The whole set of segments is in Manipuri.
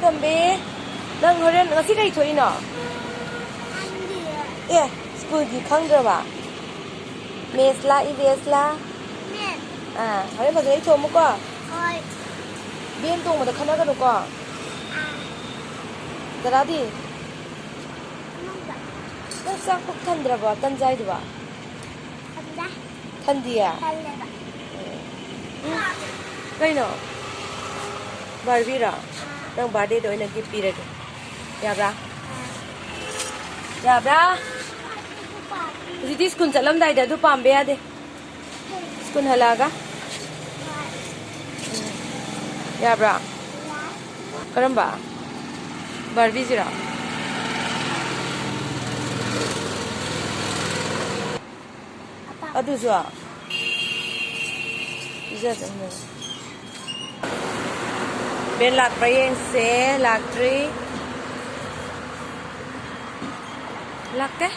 tambe. Nang horen ngasi kai thoi no. Eh, school gi khangdra ba. Mesla ivesla. Horen ba gai thomu ko. Bien tong ma da khana ka no ko. Dara di. Nang sak puk thandra ba tan jai du ba. Thandiya. Kai no. Barbie ra. Nang birthday do ina gift pire ke. Ya bra. Ya bra. Di school chalam dai da du pambe ya de. School halaga. Ya bra. Karamba. Barbie jira. Adu jwa. Isa tamne. Ben lạc praying se lạc tree lạc cái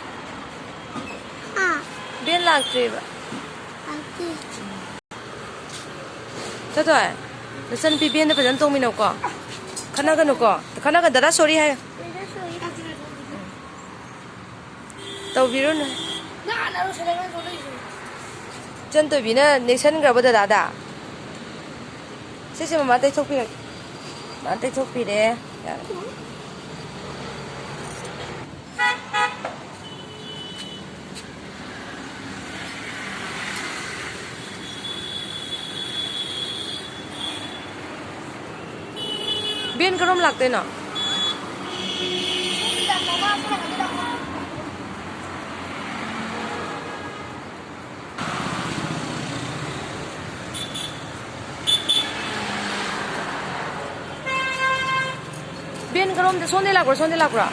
ben lạc tree ba sao thôi nó sân pi ben nó phải dẫn tung mình đâu có khana cái đó sorry hay tàu virus này chân tôi bị nó nation gặp bây giờ đã xem mà tay chọc phi bạn tay chọc phi đấy biên cái rôm lạc tên à biên cái rôm thì 손대 lạc ra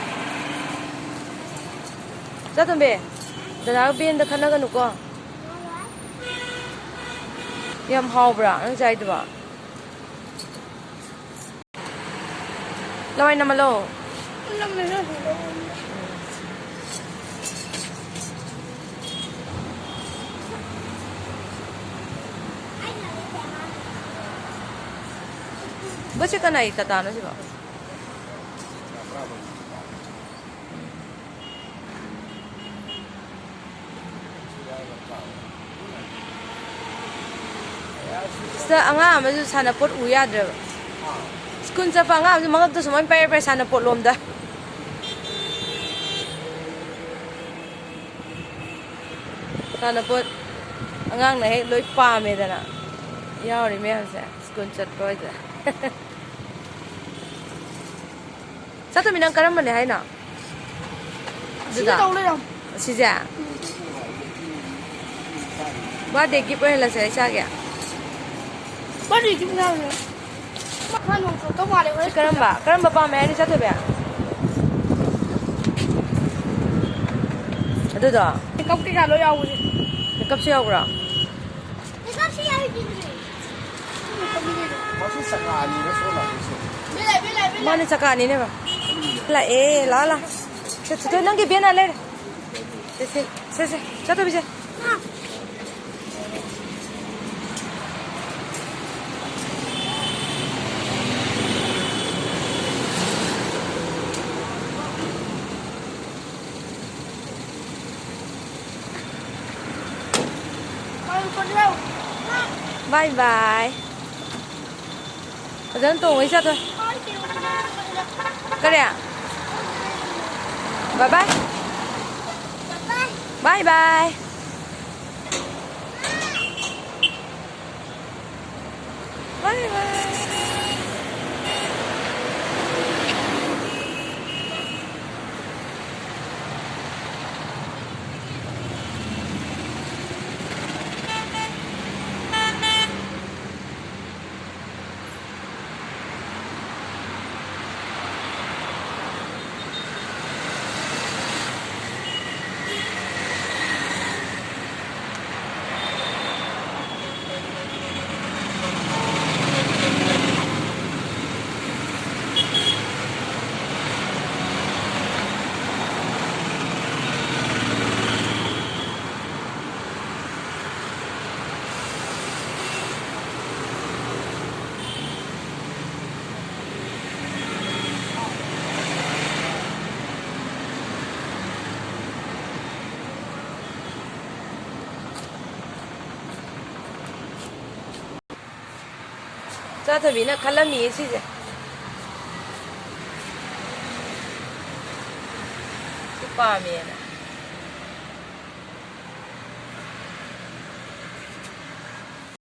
tụi bé đã biên được khăn cái nụ co yam hao bra nó chạy được ba lâu anh nằm lâu bữa trước cái này tata nó gì bảo anga mà sana pot uya dre school cha pa nga ma to sumai pa sana pot lom da sana pot angang này lối pa me da na yao ri me sa school chat poi da sa to minang karam ne hai na Sida đâu lên không? Si ja ba de ki pe la sa cha kya Bắt đi chúng ta rồi. Bắt hai người tao vào đây với. Karam ba me ni sa to ba adu da Cái cốc cái gà lôi ao rồi. ni kap se yaw ra Cái cốc sẽ ao gì rồi? Masih sekali na sola itu. Bila. Mana cakap ni ba? La. Saya nang ke biar nak le. Se. Satu bisa. Bye bye. Dẫn tùng ấy sao thôi. Cái này à? Bye bye. Bye bye. Bye bye. ꯆꯥꯊꯕꯤꯅ ꯈꯜꯂꯝꯃꯤꯌꯦ ꯁꯤꯁꯦ ꯁꯤ ꯄꯥꯝꯃꯦꯅ